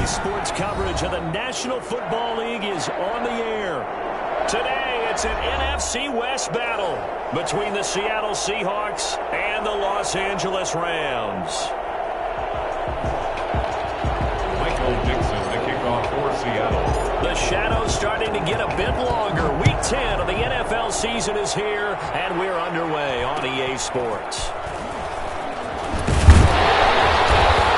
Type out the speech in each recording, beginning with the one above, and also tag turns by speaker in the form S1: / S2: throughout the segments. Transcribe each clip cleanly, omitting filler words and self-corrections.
S1: EA Sports coverage of the National Football League is on the air. Today, it's an NFC West battle between the Seattle Seahawks and the Los Angeles Rams.
S2: Michael Dixon, the kickoff for Seattle.
S1: The shadow's starting to get a bit longer. Week 10 of the NFL season is here, and we're underway on EA Sports.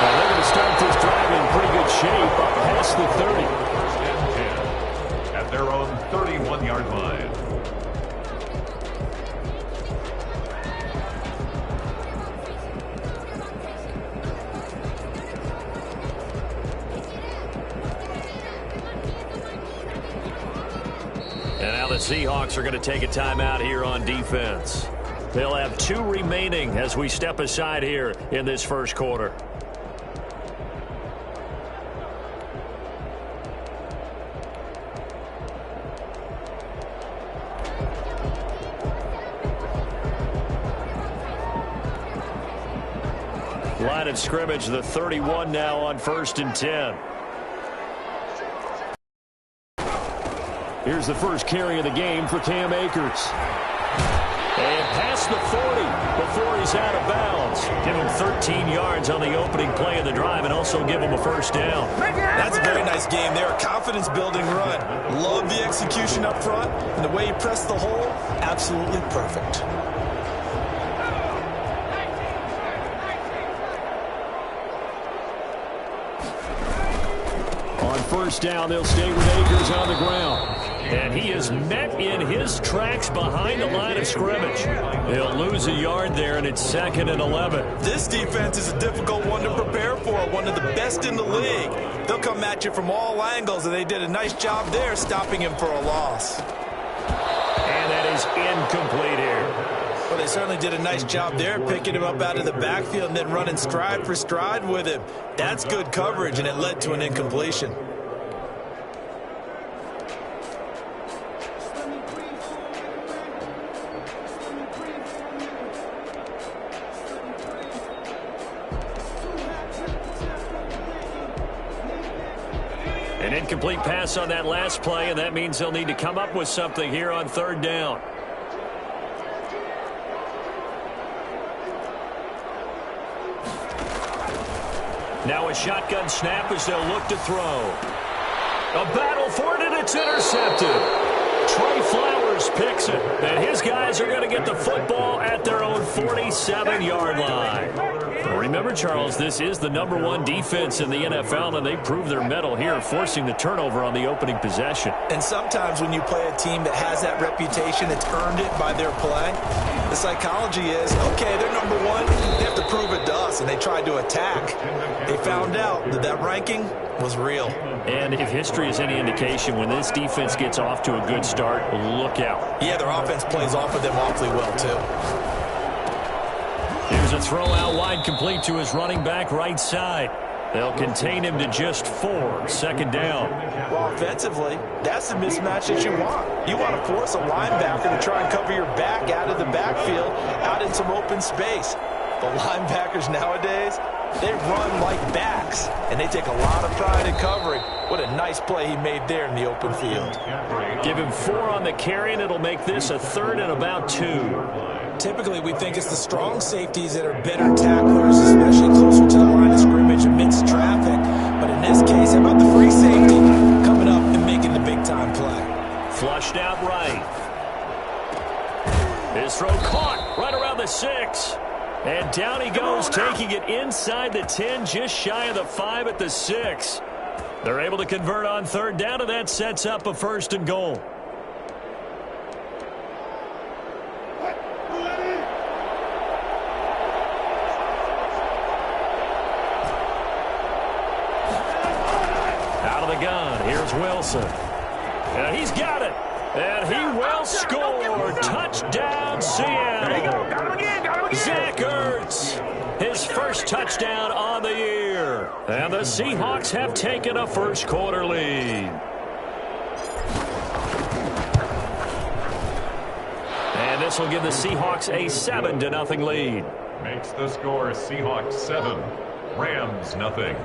S1: They're going to start this drive in pretty good shape up past the 30.
S2: First and 10 at their own 31-yard line.
S1: And now the Seahawks are going to take a timeout here on defense. They'll have 2 remaining as we step aside here in this first quarter. Line of scrimmage, the 31 now on 1st and 10. Here's the first carry of the game for Cam Akers. And past the 40 before he's out of bounds. Give him 13 yards on the opening play of the drive and also give him a first down.
S3: That's a very nice game there. A confidence-building run. Love the execution up front. And the way he pressed the hole, absolutely perfect.
S1: On first down, they'll stay with Akers on the ground. And he is met in his tracks behind the line of scrimmage. He'll lose a yard there, and it's 2nd and 11.
S3: This defense is a difficult one to prepare for, one of the best in the league. They'll come at you from all angles, and they did a nice job there stopping him for a loss.
S1: And that is incomplete here.
S3: Well, they certainly did a nice job there, picking him up out of the backfield and then running stride for stride with him. That's good coverage, and it led to an incompletion.
S1: An incomplete pass on that last play, and that means they'll need to come up with something here on 3rd down. Now a shotgun snap as they'll look to throw. A battle for it, and it's intercepted. Trey Flowers picks it, and his guys are going to get the football at their own 47-yard line. Remember, Charles, this is the #1 defense in the NFL, and they prove their mettle here, forcing the turnover on the opening possession.
S3: And sometimes when you play a team that has that reputation, it's earned it by their play. The psychology is, okay, they're #1, they have to prove it to us, and they tried to attack. They found out that that ranking was real.
S1: And if history is any indication, when this defense gets off to a good start, look out.
S3: Yeah, their offense plays off of them awfully well, too.
S1: Here's a throw out wide, complete to his running back right side. They'll contain him to just 4, 2nd down.
S3: Well, offensively, that's the mismatch that you want. You want to force a linebacker to try and cover your back out of the backfield, out in some open space. The linebackers nowadays, they run like backs, and they take a lot of pride in covering. What a nice play he made there in the open field.
S1: Give him 4 on the carry, and it'll make this a 3rd and about 2.
S3: Typically, we think it's the strong safeties that are better tacklers, especially closer to the line of scrimmage amidst traffic. But in this case, how about the free safety coming up and making the big-time play?
S1: Flushed out right. His throw caught right around the 6. And down he goes, taking it inside the 10, just shy of the 5 at the 6. They're able to convert on 3rd down, and that sets up a 1st and goal. Out of the gun, here's Wilson. And he's got it. And he will score. Touchdown, Seattle. Zach Ertz, his first touchdown on the year. And the Seahawks have taken a first quarter lead. And this will give the Seahawks a 7-0 lead.
S2: Makes the score Seahawks 7, Rams 0.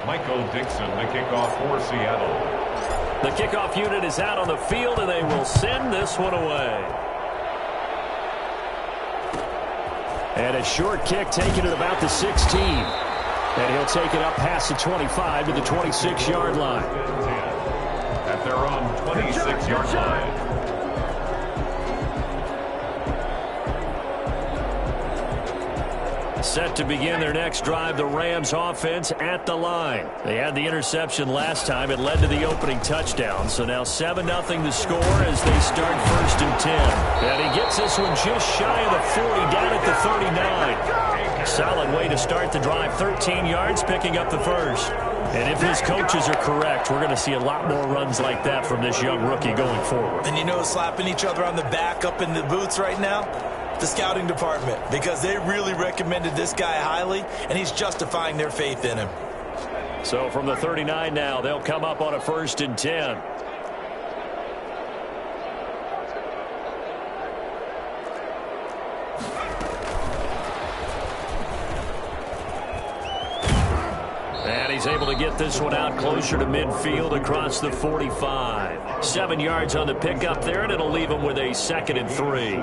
S2: Michael Dixon, the kickoff for Seattle.
S1: The kickoff unit is out on the field, and they will send this one away. And a short kick taken at about the 16. And he'll take it up past the 25 to the 26-yard line.
S2: At their own 26-yard line.
S1: Set to begin their next drive, the Rams offense at the line. They had the interception last time. It led to the opening touchdown. So now 7-0 the score as they start 1st and 10. And he gets this one just shy of the 40, down at the 39. Solid way to start the drive. 13 yards, picking up the first. And if his coaches are correct, we're going to see a lot more runs like that from this young rookie going forward.
S3: And you know, slapping each other on the back up in the boots right now? The scouting department, because they really recommended this guy highly, and he's justifying their faith in him.
S1: So from the 39 now, they'll come up on a 1st and 10. And he's able to get this one out closer to midfield across the 45. 7 yards on the pickup there, and it'll leave him with a 2nd and 3.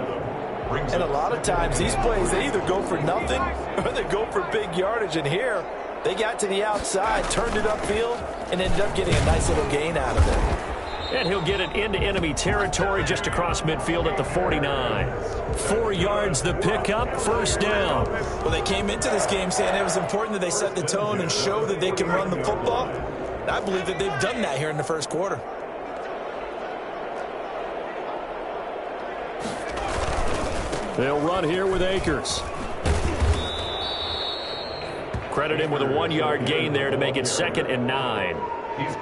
S3: And a lot of times these plays, they either go for nothing or they go for big yardage. And here, they got to the outside, turned it upfield, and ended up getting a nice little gain out of it.
S1: And he'll get it into enemy territory just across midfield at the 49. 4 yards the pickup, 1st down.
S3: Well, they came into this game saying it was important that they set the tone and show that they can run the football. And I believe that they've done that here in the 1st quarter.
S1: They'll run here with Akers. Credit him with a 1-yard gain there to make it 2nd and 9.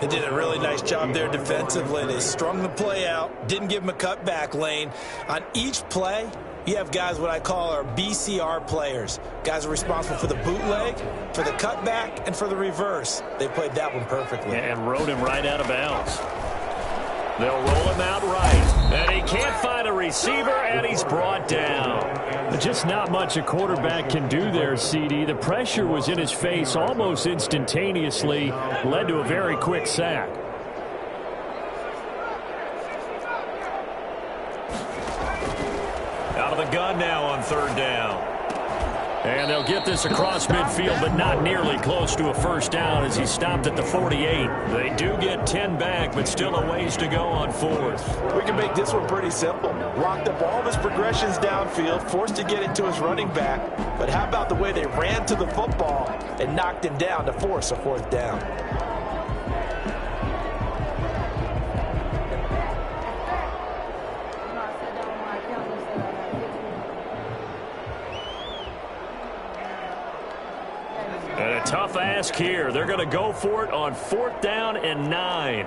S3: They did a really nice job there defensively. They strung the play out, didn't give him a cutback lane. On each play, you have guys what I call our BCR players. Guys are responsible for the bootleg, for the cutback, and for the reverse. They played that one perfectly.
S1: And rode him right out of bounds. They'll roll him out right. And he can't find a receiver, and he's brought down. Just not much a quarterback can do there, CD. The pressure was in his face almost instantaneously. Led to a very quick sack. Out of the gun now on 3rd down. And they'll get this across midfield, but not nearly close to a 1st down as he stopped at the 48. They do get 10 back, but still a ways to go on 4th.
S3: We can make this one pretty simple. Locked up all of his progressions downfield, forced to get it to his running back. But how about the way they ran to the football and knocked him down to force a 4th down?
S1: And a tough ask here. They're going to go for it on 4th down and 9.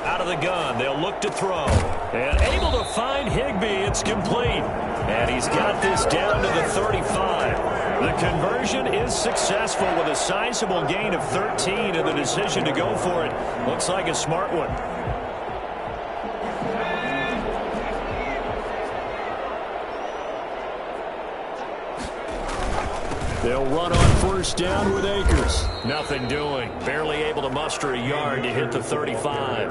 S1: Out of the gun, they'll look to throw. And able to find Higbee. It's complete. And he's got this down to the 35. The conversion is successful with a sizable gain of 13, and the decision to go for it looks like a smart one. They'll run on 1st down with Akers. Nothing doing. Barely able to muster a yard to hit the 35.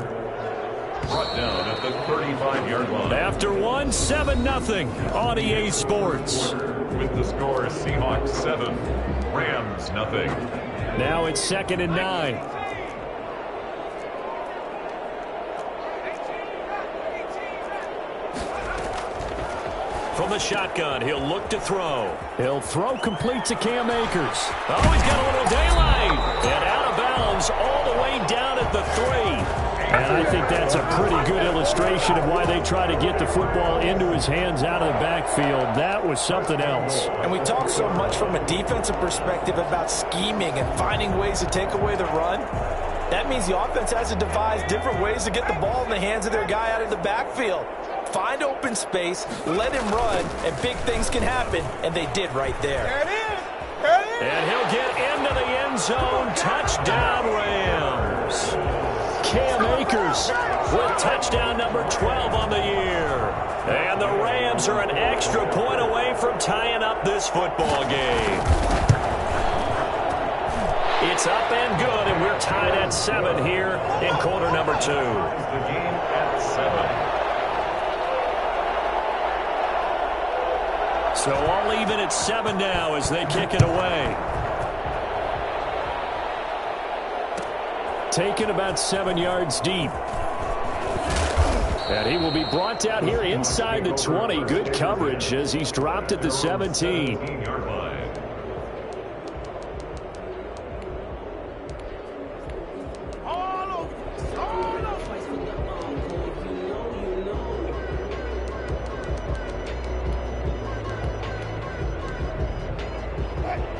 S2: Brought down at the 35-yard line.
S1: After 7-0 on EA Sports.
S2: With the score, Seahawks 7, Rams nothing.
S1: Now it's 2nd and 9. From the shotgun, he'll look to throw. He'll throw complete to Cam Akers. Oh, he's got a little daylight. And out of bounds all the way down at the 3. And I think that's a pretty good illustration of why they try to get the football into his hands out of the backfield. That was something else.
S3: And we talk so much from a defensive perspective about scheming and finding ways to take away the run. That means the offense has to devise different ways to get the ball in the hands of their guy out of the backfield. Find open space, let him run, and big things can happen, and they did right there.
S4: There it is. There it is.
S1: And he'll get into the end zone. Touchdown, Rams. Cam Akers with touchdown number 12 on the year. And the Rams are an extra point away from tying up this football game. It's up and good, and we're tied at 7 here in quarter number 2.
S2: The game at 7.
S1: So all even at 7 now as they kick it away. Taken about 7 yards deep. And he will be brought down here inside the 20. Good coverage as he's dropped at the 17.
S2: 17-yard line.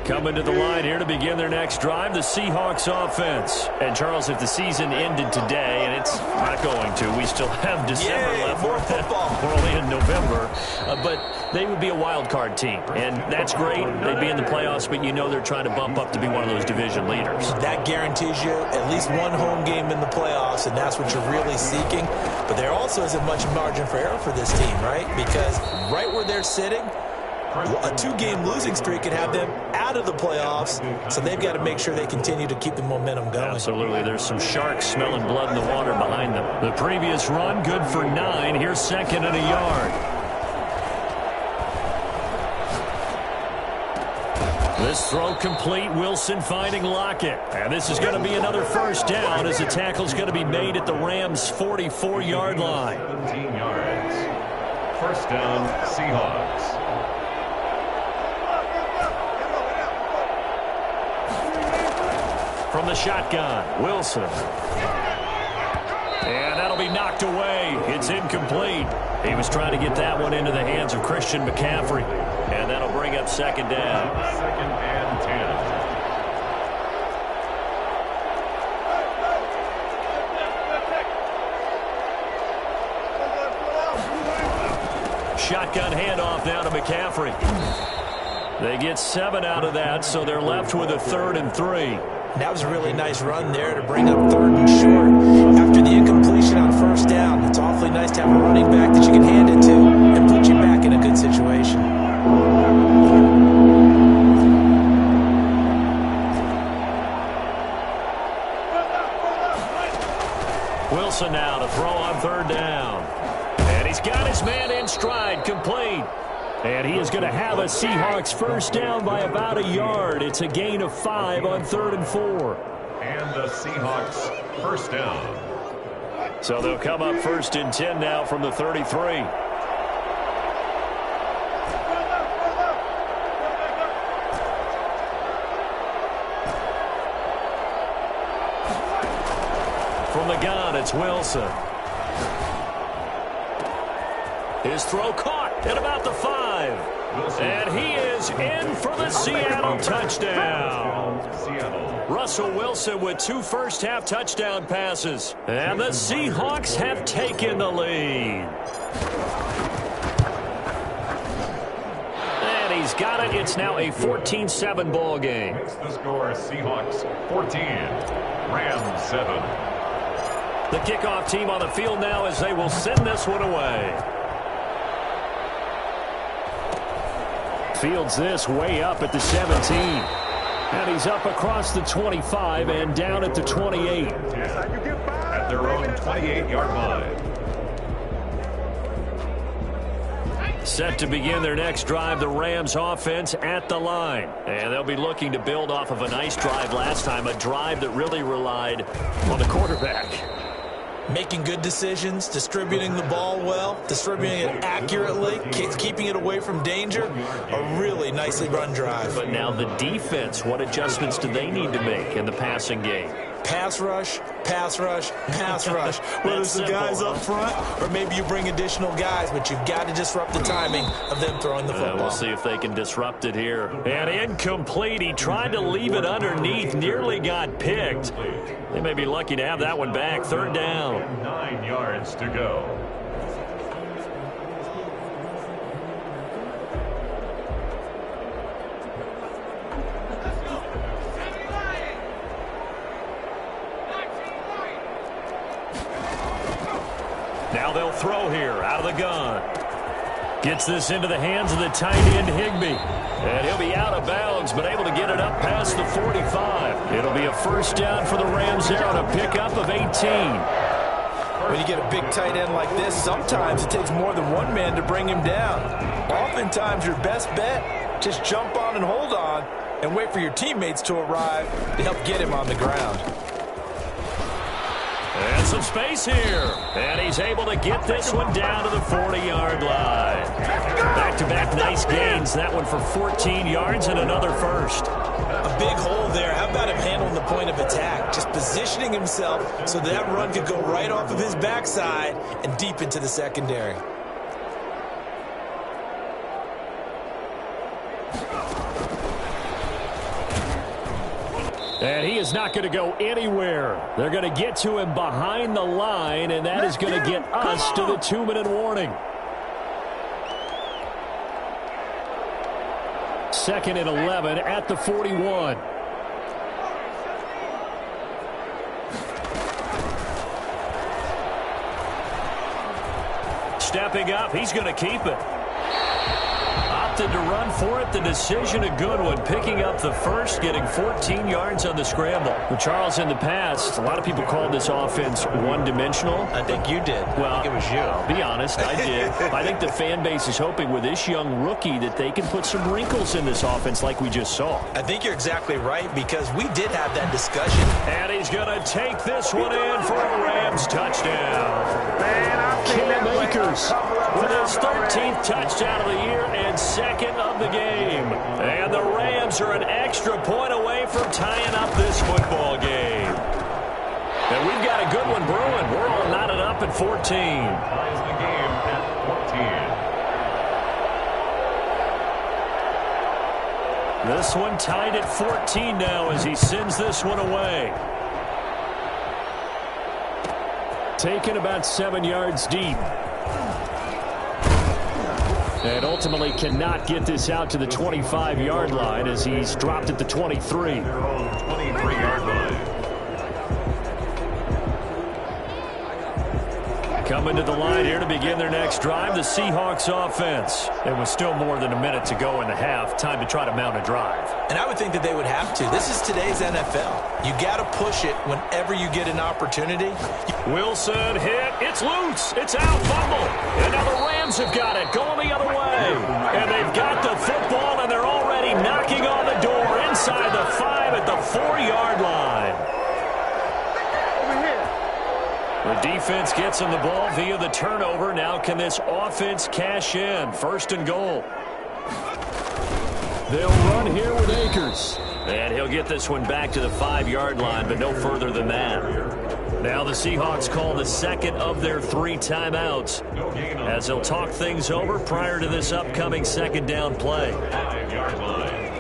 S1: Coming to the line here to begin their next drive, the Seahawks offense. And, Charles, if the season ended today, and it's not going to, we still have December left.
S3: More football.
S1: We're only in November. But they would be a wild card team, and that's great. They'd be in the playoffs, but you know they're trying to bump up to be one of those division leaders.
S3: That guarantees you at least one home game in the playoffs, and that's what you're really seeking. But there also isn't much margin for error for this team, right? Because right where they're sitting, a 2-game losing streak could have them out of the playoffs, so they've got to make sure they continue to keep the momentum going.
S1: Absolutely. There's some sharks smelling blood in the water behind them. The previous run, good for 9. Here's 2nd and a yard. This throw complete. Wilson finding Lockett. And this is going to be another first down as the tackle's going to be made at the Rams' 44-yard line.
S2: 17 yards. First down, Seahawks.
S1: From the shotgun, Wilson. And that'll be knocked away. It's incomplete. He was trying to get that one into the hands of Christian McCaffrey. And that'll bring up 2nd down.
S2: 2nd and
S1: 10. Shotgun handoff now to McCaffrey. They get 7 out of that, so they're left with a 3rd and 3.
S3: That was a really nice run there to bring up 3rd and short. After the incompletion on 1st down, it's awfully nice to have a running back that you can hand it to and put you back in a good situation.
S1: Wilson now to throw on 3rd down. And he's got his man in stride, complete. And he is going to have a Seahawks first down by about a yard. It's a gain of 5 on 3rd and 4.
S2: And the Seahawks first down.
S1: So they'll come up 1st and 10 now from the 33. From the gun, it's Wilson. His throw caught at about the 5. And he is in for the Seattle touchdown. Russell Wilson with 2 first-half touchdown passes. And the Seahawks have taken the lead. And he's got it. It's now a 14-7 ball game.
S2: Makes the score Seahawks 14, Rams 7.
S1: The kickoff team on the field now as they will send this one away. Fields this way up at the 17. And he's up across the 25 and down at the 28.
S2: At their own 28-yard line.
S1: Set to begin their next drive, the Rams offense at the line. And they'll be looking to build off of a nice drive last time, a drive that really relied on the quarterback.
S3: Making good decisions, distributing the ball well, distributing it accurately, keeping it away from danger. A really nicely run drive.
S1: But now the defense, what adjustments do they need to make in the passing game?
S3: Pass rush, pass rush, pass rush. Whether it's the guys up front or maybe you bring additional guys, but you've got to disrupt the timing of them throwing the football.
S1: We'll see if they can disrupt it here. And incomplete. He tried to leave it underneath, nearly got picked. They may be lucky to have that one back. 3rd down.
S2: 9 yards to go.
S1: Now they'll throw here out of the gun. Gets this into the hands of the tight end, Higbee. And he'll be out of bounds, but able to get it up past the 45. It'll be a first down for the Rams there on a pickup of 18.
S3: When you get a big tight end like this, sometimes it takes more than one man to bring him down. Oftentimes, your best bet, just jump on and hold on and wait for your teammates to arrive to help get him on the ground.
S1: And some space here. And he's able to get this one down to the 40-yard line. Back-to-back nice gains. That one for 14 yards and another first.
S3: A big hole there. How about him handling the point of attack? Just positioning himself so that run could go right off of his backside and deep into the secondary.
S1: And he is not going to go anywhere. They're going to get to him behind the line, and that is going to get us to the 2-minute warning. 2nd and 11 at the 41. Stepping up, he's going to keep it. Opted to run for it. The decision a good one. Picking up the first, getting 14 yards on the scramble. Well, Charles, in the past, a lot of people called this offense one-dimensional.
S3: I think you did.
S1: Well,
S3: I think it was you.
S1: I'll be honest, I did. I think the fan base is hoping with this young rookie that they can put some wrinkles in this offense like we just saw.
S3: I think you're exactly right because we did have that discussion.
S1: And he's going to take this one in for a Rams touchdown. Cam Akers with his 13th touchdown of the year and 2nd of the game. And the Rams are an extra point away from tying up this football game. And we've got a good one brewing. We're all knotted up at 14.
S2: Ties the game at 14.
S1: This one tied at 14 now as he sends this one away. Taken about 7 yards deep. And ultimately cannot get this out to the 25-yard line as he's dropped at the 23.
S2: Their own 23-yard line.
S1: Coming to the line here to begin their next drive, the Seahawks offense. It was still more than a minute to go in the half. Time to try to mount a drive.
S3: And I would think that they would have to. This is today's NFL. You got to push it whenever you get an opportunity.
S1: Wilson hit. It's loose. It's out. Fumble. And now the Rams have got it. Going the other way. And they've got the football, and they're already knocking on the door inside the 5 at the 4-yard line. The defense gets him the ball via the turnover. Now can this offense cash in? 1st and goal. They'll run here with Akers. And he'll get this one back to the 5-yard line, but no further than that. Now the Seahawks call the 2nd of their 3 timeouts as they'll talk things over prior to this upcoming 2nd down play.
S2: 5-yard line.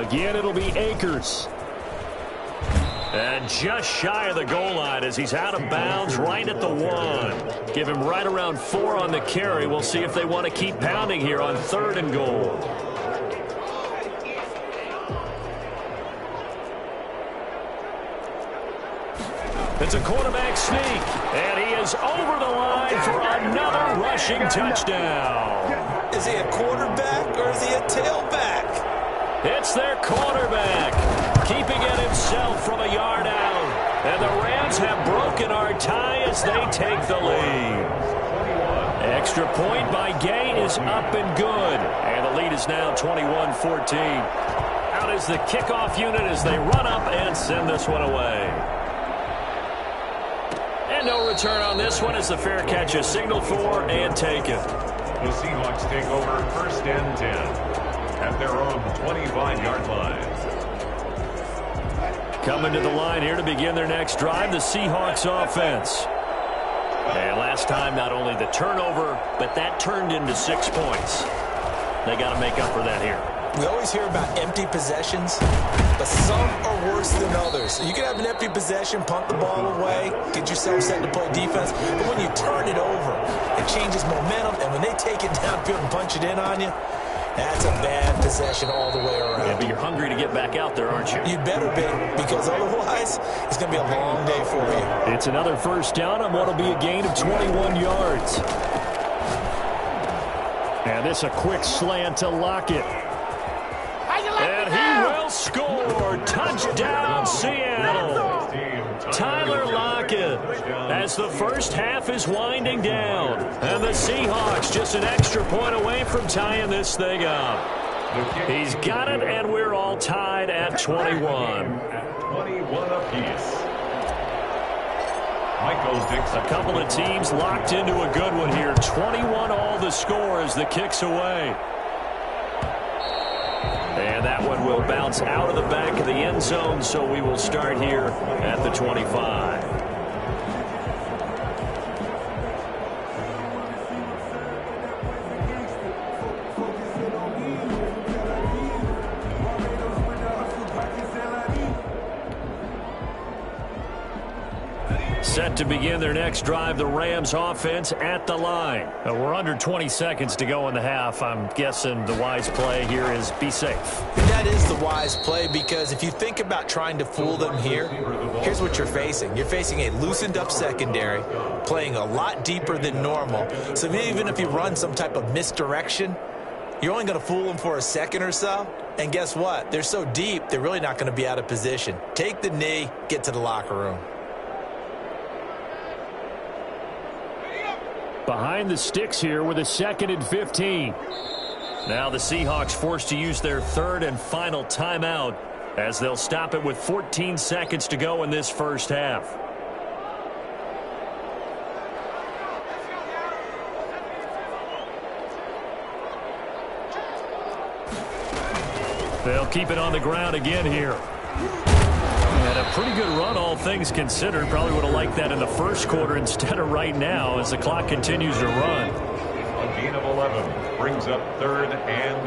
S1: Again, it'll be Akers. And just shy of the goal line as he's out of bounds right at the 1. Give him right around 4 on the carry. We'll see if they want to keep pounding here on 3rd and goal. It's a quarterback sneak. And he is over the line for another rushing touchdown.
S3: Is he a quarterback or is he a tailback?
S1: It's their quarterback, keeping it himself from a yard out. And the Rams have broken our tie as they take the lead. Extra point by Gay is up and good. And the lead is now 21-14. Out is the kickoff unit as they run up and send this one away. And no return on this one as the fair catch is signaled for and taken.
S2: The Seahawks take over 1st and 10. At their own 25-yard line.
S1: Coming to the line here to begin their next drive, the Seahawks offense. And last time, not only the turnover, but that turned into 6 points. They got to make up for that here.
S3: We always hear about empty possessions, but some are worse than others. You can have an empty possession, punt the ball away, get yourself set to play defense, but when you turn it over, it changes momentum, and when they take it downfield and punch it in on you, That's a bad possession all the way around.
S1: Yeah, but you're hungry to get back out there, aren't you?
S3: You better be, because otherwise it's going to be a long day for you.
S1: It's another first down on what will be a gain of 21 yards. And this a quick slant to Lockett. And he will score. Touchdown, Seattle. Tyler Lockett, as the first half is winding down. And the Seahawks just an extra point away from tying this thing up. He's got it, and we're all tied at 21.
S2: 21 apiece.
S1: A couple of teams locked into a good one here. 21 all the score as the kick's away. And that one will bounce out of the back of the end zone, so we will start here at the 25. Set to begin their next drive, the Rams offense at the line. We're under 20 seconds to go in the half. I'm guessing the wise play here is be safe.
S3: And that is the wise play, because if you think about trying to fool them here, here's what you're facing. You're facing a loosened up secondary, playing a lot deeper than normal. So even if you run some type of misdirection, you're only going to fool them for a second or so. And guess what? They're so deep, they're really not going to be out of position. Take the knee, get to the locker room.
S1: Behind the sticks here with a 2nd and 15. Now the Seahawks forced to use their third and final timeout as they'll stop it with 14 seconds to go in this first half. They'll keep it on the ground again here. And a pretty good run, all things considered. Probably would have liked that in the first quarter instead of right now as the clock continues to run.
S2: A gain of 11 brings up 3rd and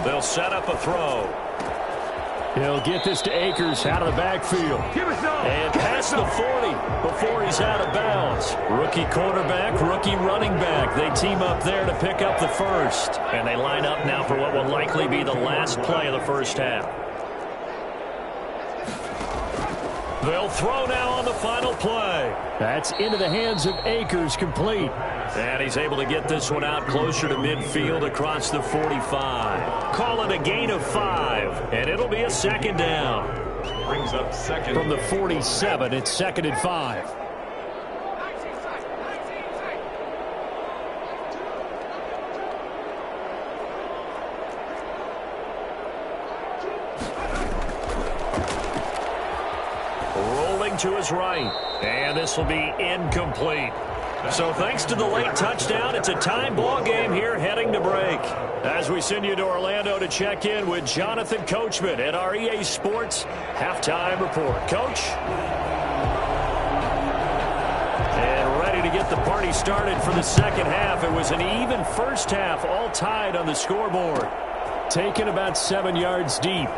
S2: 4.
S1: They'll set up a throw. He'll get this to Akers out of the backfield. And past the 40 before he's out of bounds. Rookie quarterback, rookie running back. They team up there to pick up the first. And they line up now for what will likely be the last play of the first half. They'll throw now on the final play. That's into the hands of Akers, complete. And he's able to get this one out closer to midfield across the 45. Call it a gain of 5, and it'll be a 2nd down.
S2: Brings up 2nd.
S1: From the 47, it's 2nd and 5. To his right, and this will be incomplete. So thanks to the late touchdown, it's a time ball game here heading to break. As we send you to Orlando to check in with Jonathan Coachman at our EA Sports Halftime Report. Coach? And ready to get the party started for the second half. It was an even first half, all tied on the scoreboard. Taken about 7 yards deep.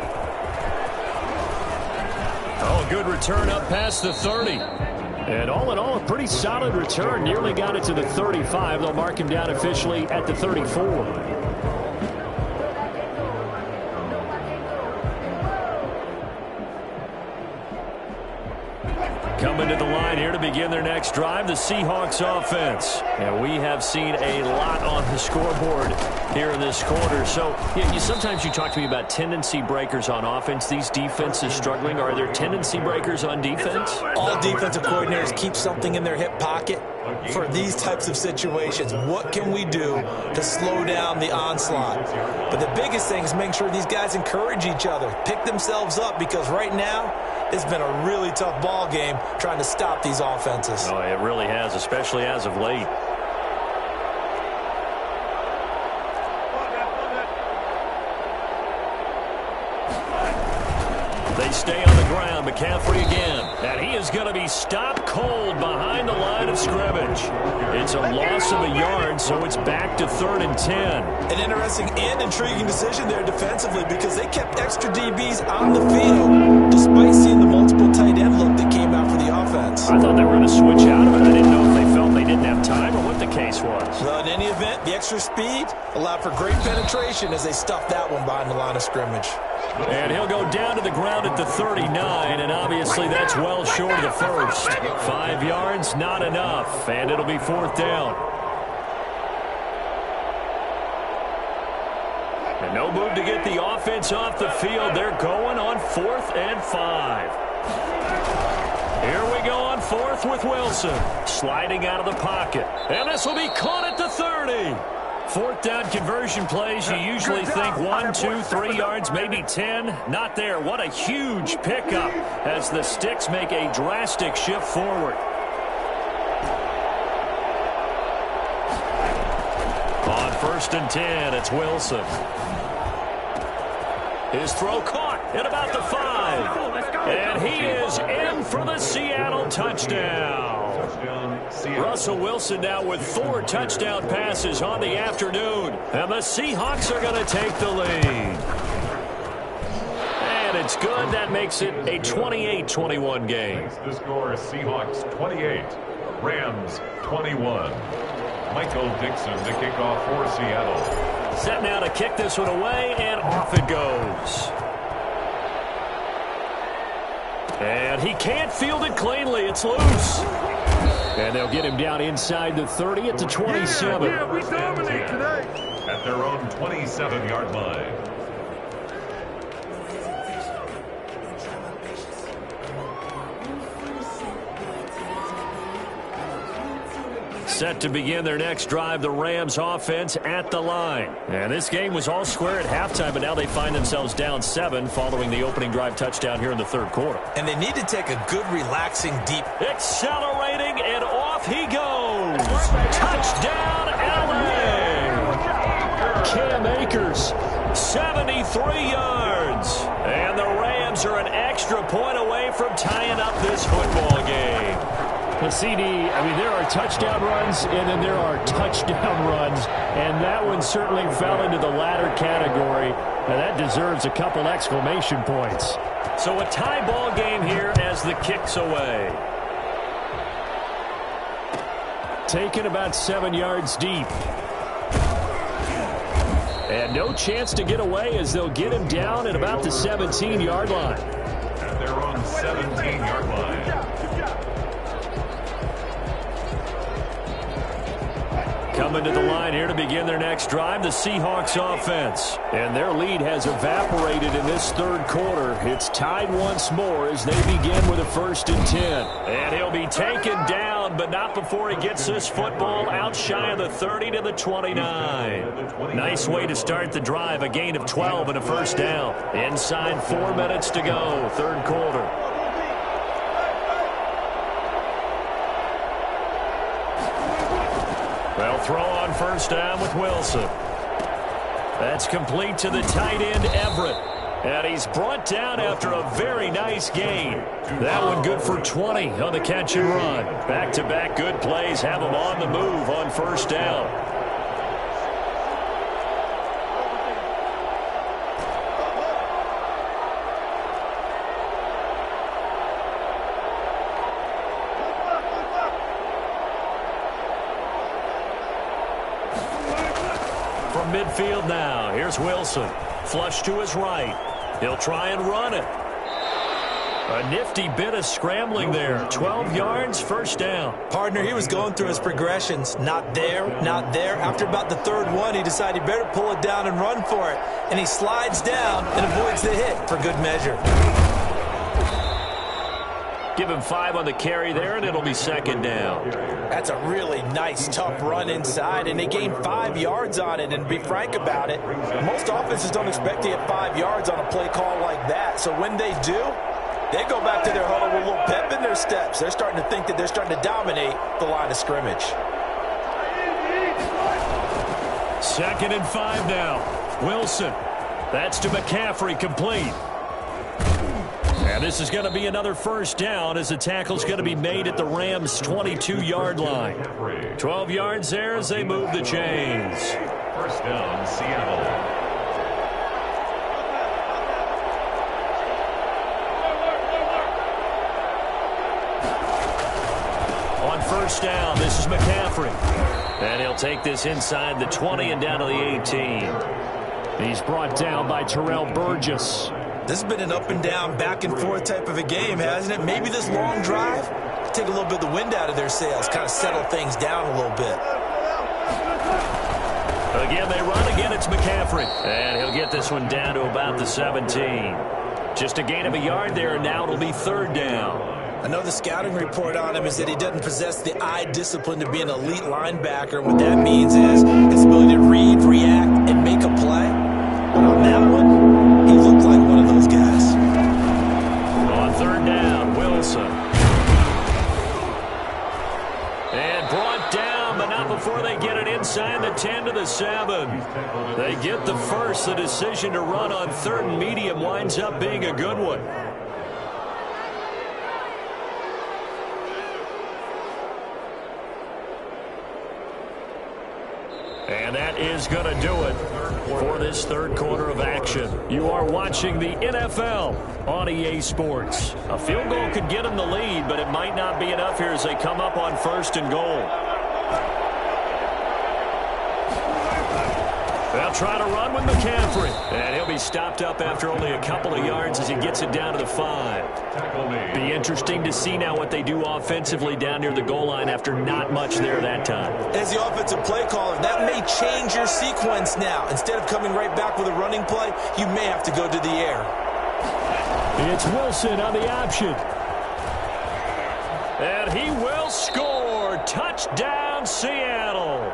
S1: Oh, good return up past the 30. And all in all, a pretty solid return. Nearly got it to the 35. They'll mark him down officially at the 34. Coming to the line here to begin their next drive, the Seahawks offense. And we have seen a lot on the scoreboard here in this quarter. So sometimes you talk to me about tendency breakers on offense. These defenses struggling. Are there tendency breakers on defense?
S3: All defensive coordinators keep something in their hip pocket for these types of situations. What can we do to slow down the onslaught? But the biggest thing is making sure these guys encourage each other, pick themselves up, because right now it's been a really tough ball game trying to stop these offenses.
S1: Oh, it really has, especially as of late. They stay on the ground. McCaffrey again. And he is going to be stopped cold behind the line of scrimmage. It's a loss of a yard, so it's back to 3rd and 10.
S3: An interesting and intriguing decision there defensively, because they kept extra DBs on the field despite seeing the multiple tight end look that came out for the offense.
S1: I thought they were going to switch out of it. I didn't know if they felt they didn't have time or what the case was.
S3: Well, in any event, The extra speed allowed for great penetration as they stuffed that one behind the line of scrimmage.
S1: And he'll go down to the ground at the 39, and obviously that's well short of the first. 5 yards, not enough, and it'll be 4th down. And no move to get the offense off the field. They're going on 4th and 5. Here we go on 4th with Wilson. Sliding out of the pocket. And this will be caught at the 30. 4th down conversion plays, you usually think 1, 2, 3 yards, maybe 10. Not there. What a huge pickup as the Sticks make a drastic shift forward. On 1st and 10, it's Wilson. His throw caught at about the 5. And he is in for the Seattle touchdown. Russell Wilson now with 4 touchdown passes on the afternoon. And the Seahawks are going to take the lead. And it's good. That makes it a 28-21 game.
S2: The score is Seahawks 28, Rams 21. Michael Dixon to kick off for Seattle.
S1: Set now to kick this one away, and off it goes. And he can't field it cleanly. It's loose. And they'll get him down inside the 30 at the 27.
S2: Yeah, we dominate today. At their own 27-yard line.
S1: Set to begin their next drive, the Rams offense at the line. And this game was all square at halftime, but now they find themselves down 7 following the opening drive touchdown here in the 3rd quarter.
S3: And they need to take a good, relaxing, deep.
S1: Accelerating, and off he goes. Touchdown, L.A. Cam Akers, 73 yards. And the Rams are an extra point away from tying up this football game.
S4: The CD, I mean, there are touchdown runs, and then there are touchdown runs, and that one certainly fell into the latter category, and that deserves a couple exclamation points.
S1: So a tie ball game here as the kick's away.
S4: Taken about 7 yards deep. And no chance to get away as they'll get him down at about the 17-yard line.
S2: At their own 17-yard line.
S1: Coming to the line here to begin their next drive, the Seahawks offense.
S4: And their lead has evaporated in this 3rd quarter. It's tied once more as they begin with a 1st and 10.
S1: And he'll be taken down, but not before he gets this football out shy of the 30 to the 29. Nice way to start the drive, a gain of 12 and a 1st down. Inside 4 minutes to go, 3rd quarter. They'll throw on 1st down with Wilson. That's complete to the tight end, Everett. And he's brought down after a very nice gain. That one good for 20 on the catch and run. Back-to-back good plays have him on the move on 1st down. Midfield now. Here's Wilson. Flush to his right. He'll try and run it. A nifty bit of scrambling there. 12 yards, 1st down.
S3: Partner, he was going through his progressions. Not there, not there. After about the 3rd one, he decided he better pull it down and run for it. And he slides down and avoids the hit for good measure.
S1: Give him 5 on the carry there, and it'll be 2nd down.
S3: That's a really nice, tough run inside, and they gained 5 yards on it. And to be frank about it, most offenses don't expect to get 5 yards on a play call like that. So when they do, they go back to their huddle with a little pep in their steps. They're starting to think that they're starting to dominate the line of scrimmage.
S1: 2nd and 5 now. Wilson. That's to McCaffrey, complete. And this is going to be another 1st down as the tackle's going to be made at the Rams' 22-yard line. 12 yards there as they move the chains.
S2: 1st down, Seattle.
S1: On 1st down, this is McCaffrey. And he'll take this inside the 20 and down to the 18.
S4: He's brought down by Terrell Burgess.
S3: This has been an up and down, back and forth type of a game, hasn't it? Maybe this long drive, take a little bit of the wind out of their sails, kind of settle things down a little bit.
S1: Again, they run. Again, it's McCaffrey. And he'll get this one down to about the 17. Just a gain of a yard there, and now it'll be third down.
S3: I know the scouting report on him is that he doesn't possess the eye discipline to be an elite linebacker. What that means is his ability to read, react, and make a play. But on that one, he looked like one of those guys.
S1: On third down, Wilson. And brought down, but not before they get it inside the 10 to the 7. They get the first. The decision to run on third and medium winds up being a good one. And that is going to do it for this third quarter of action. You are watching the NFL on EA Sports. A field goal could get them the lead, but it might not be enough here as they come up on first and goal. They'll try to run with McCaffrey. And he'll be stopped up after only a couple of yards as he gets it down to the 5. Be interesting to see now what they do offensively down near the goal line after not much there that time.
S3: As the offensive play caller, that may change your sequence now. Instead of coming right back with a running play, you may have to go to the air.
S4: It's Wilson on the option.
S1: And he will score. Touchdown, Seattle.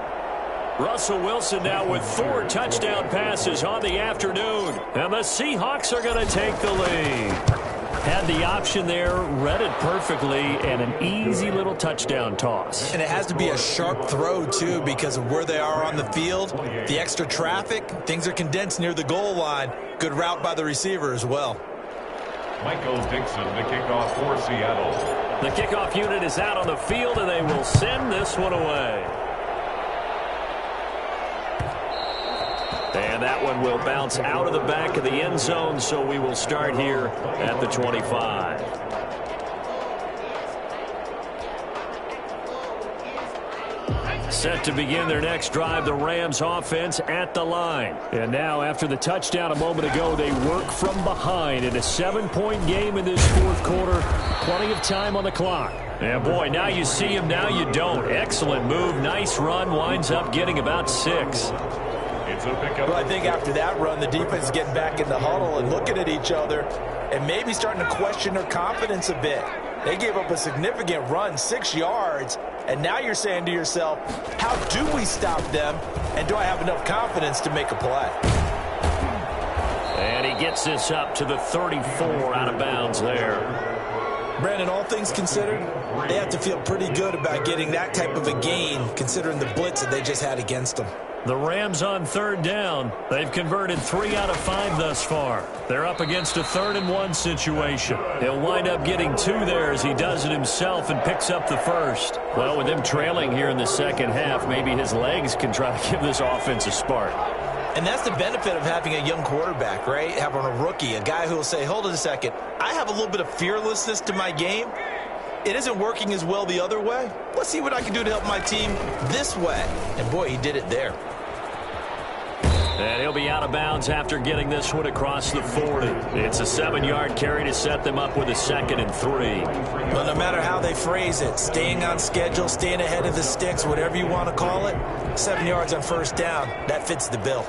S1: Russell Wilson now with 4 touchdown passes on the afternoon. And the Seahawks are going to take the lead. Had the option there, read it perfectly, and an easy little touchdown toss.
S3: And it has to be a sharp throw, too, because of where they are on the field, the extra traffic, things are condensed near the goal line. Good route by the receiver as well.
S2: Michael Dixon, the kickoff for Seattle.
S1: The kickoff unit is out on the field, and they will send this one away. And that one will bounce out of the back of the end zone, so we will start here at the 25. Set to begin their next drive, the Rams offense at the line. And now, after the touchdown a moment ago, they work from behind in a 7-point game in this fourth quarter. Plenty of time on the clock. And boy, now you see him, now you don't. Excellent move, nice run, winds up getting about 6.
S3: Well, I think after that run, the defense is getting back in the huddle and looking at each other and maybe starting to question their confidence a bit. They gave up a significant run, 6 yards, and now you're saying to yourself, how do we stop them, and do I have enough confidence to make a play?
S1: And he gets this up to the 34 out of bounds there.
S3: Brandon, all things considered, they have to feel pretty good about getting that type of a gain considering the blitz that they just had against them.
S1: The Rams on third down. They've converted 3 out of 5 thus far. They're up against a 3rd and 1 situation. He'll wind up getting 2 there as he does it himself and picks up the first. Well, with him trailing here in the second half, maybe his legs can try to give this offense a spark.
S3: And that's the benefit of having a young quarterback, right? Having a rookie, a guy who will say, hold on a second, I have a little bit of fearlessness to my game. It isn't working as well the other way. Let's see what I can do to help my team this way. And boy, he did it there.
S1: And he'll be out of bounds after getting this one across the 40. It's a 7-yard carry to set them up with a 2nd and 3.
S3: Well, no matter how they phrase it, staying on schedule, staying ahead of the sticks, whatever you want to call it, 7 yards on first down, that fits the bill.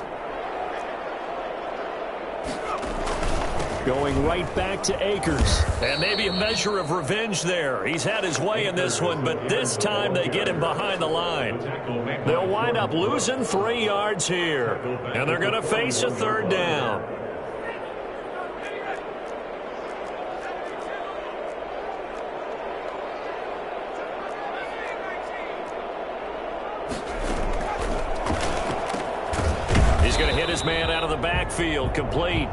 S4: Going right back to Akers.
S1: And maybe a measure of revenge there. He's had his way in this one, but this time they get him behind the line. They'll wind up losing 3 yards here. And they're going to face a 3rd down. He's going to hit his man out of the backfield, complete.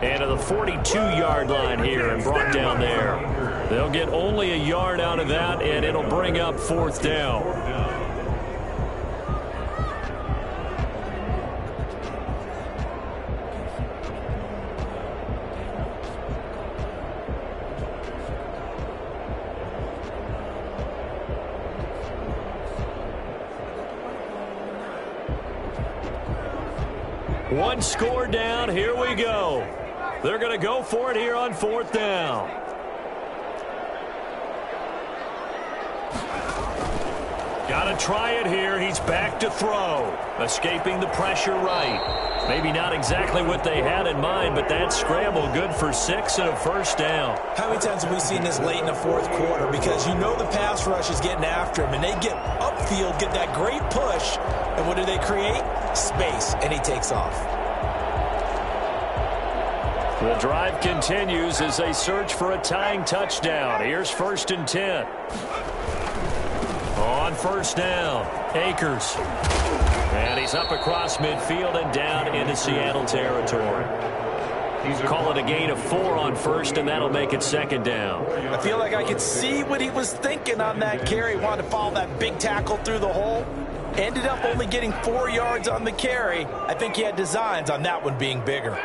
S1: And to the 42-yard line here and brought down there. They'll get only a yard out of that, and it'll bring up 4th down. One score down. Here we go. They're going to go for it here on 4th down. Got to try it here. He's back to throw. Escaping the pressure right. Maybe not exactly what they had in mind, but that scramble good for 6 and a first down.
S3: How many times have we seen this late in the 4th quarter? Because you know the pass rush is getting after him, and they get upfield, get that great push, and what do they create? Space, and he takes off.
S1: The drive continues as they search for a tying touchdown. Here's 1st and 10. On 1st down, Akers. And he's up across midfield and down into Seattle territory. Call it a gain of 4 on 1st, and that'll make it 2nd down.
S3: I feel like I could see what he was thinking on that carry. Wanted to follow that big tackle through the hole. Ended up only getting 4 yards on the carry. I think he had designs on that one being bigger.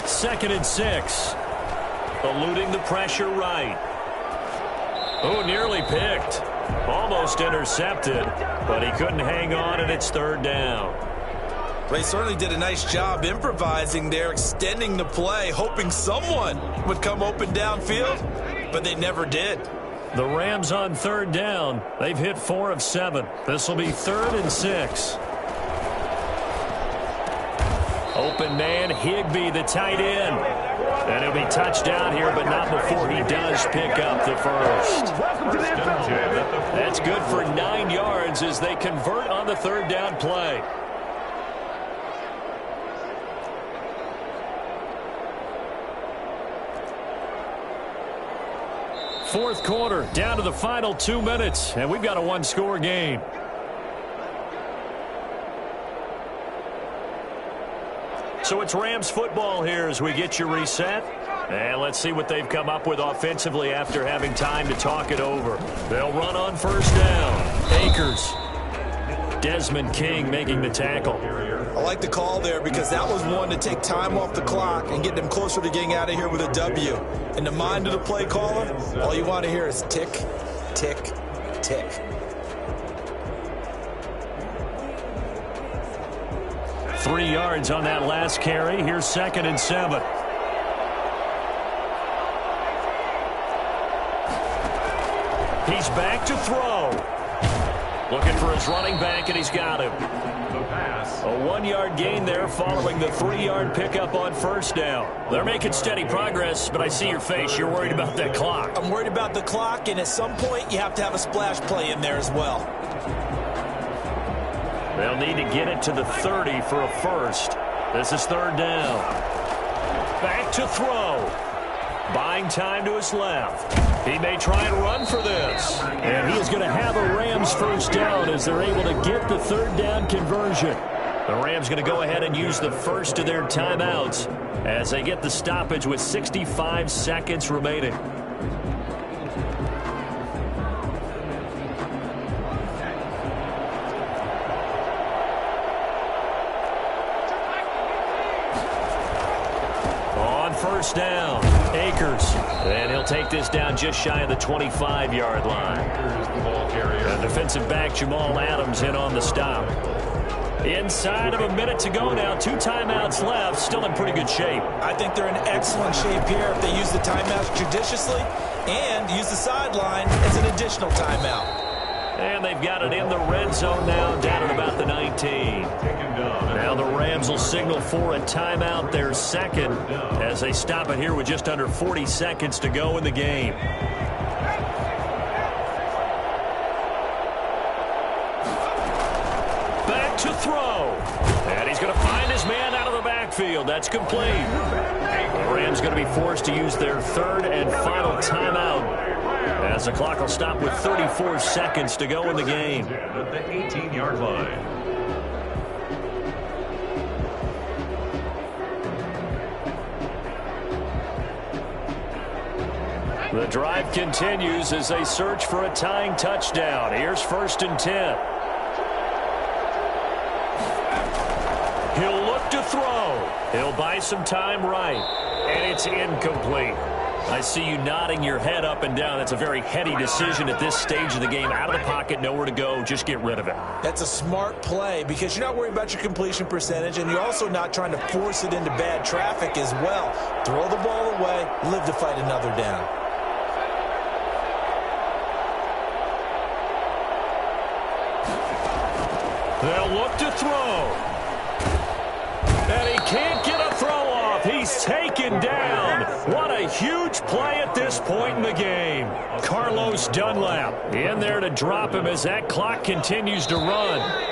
S1: Second and 6. Eluding the pressure right. Oh, nearly picked. Almost intercepted, but he couldn't hang on, and it's 3rd down.
S3: Well, he certainly did a nice job improvising there, extending the play, hoping someone would come open downfield, but they never did.
S1: The Rams on 3rd down. They've hit 4 of 7. This will be 3rd and 6. Open man, Higbee, the tight end. And he'll be touchdown here, but not before he does pick up the first. That's good for 9 yards as they convert on the 3rd down play. Fourth quarter, down to the final 2 minutes, and we've got a one-score game. So it's Rams football here as we get you reset. And let's see what they've come up with offensively after having time to talk it over. They'll run on 1st down. Akers. Desmond King making the tackle.
S3: I like the call there because that was one to take time off the clock and get them closer to getting out of here with a W. In the mind of the play caller, all you want to hear is tick, tick, tick.
S1: Three yards on that last carry. Here's 2nd and 7. He's back to throw. Looking for his running back, and he's got him. A 1-yard gain there following the 3-yard pickup on 1st down. They're making steady progress, but I see your face. You're worried about that clock.
S3: I'm worried about the clock, and at some point you have to have a splash play in there as well.
S1: They'll need to get it to the 30 for a first. This is 3rd down. Back to throw. Buying time to his left. He may try and run for this. And he is going to have a Rams first down as they're able to get the 3rd down conversion. The Rams going to go ahead and use the first of their timeouts as they get the stoppage with 65 seconds remaining. On 1st down, Akers. And he'll take this down just shy of the 25-yard line. And defensive back Jamal Adams in on the stop. Inside of a minute to go now. 2 timeouts left. Still in pretty good shape.
S3: I think they're in excellent shape here if they use the timeouts judiciously and use the sideline as an additional timeout.
S1: And they've got it in the red zone now, down at about the 19. Now the Rams will signal for a timeout, their second, as they stop it here with just under 40 seconds to go in the game. Back to throw. And he's going to find his man out of the backfield. That's complete. The Rams going to be forced to use their 3rd and final timeout, as the clock will stop with 34 seconds to go in the game.
S2: At the 18-yard line.
S1: The drive continues as they search for a tying touchdown. Here's 1st and 10. He'll look to throw. He'll buy some time right. And it's incomplete. I see you nodding your head up and down. That's a very heady decision at this stage of the game. Out of the pocket, nowhere to go. Just get rid of it.
S3: That's a smart play because you're not worried about your completion percentage, and you're also not trying to force it into bad traffic as well. Throw the ball away, live to fight another down.
S1: They'll look to throw. And he can't get a throw off. He's taken down. What a huge play at this point in the game. Carlos Dunlap in there to drop him as that clock continues to run.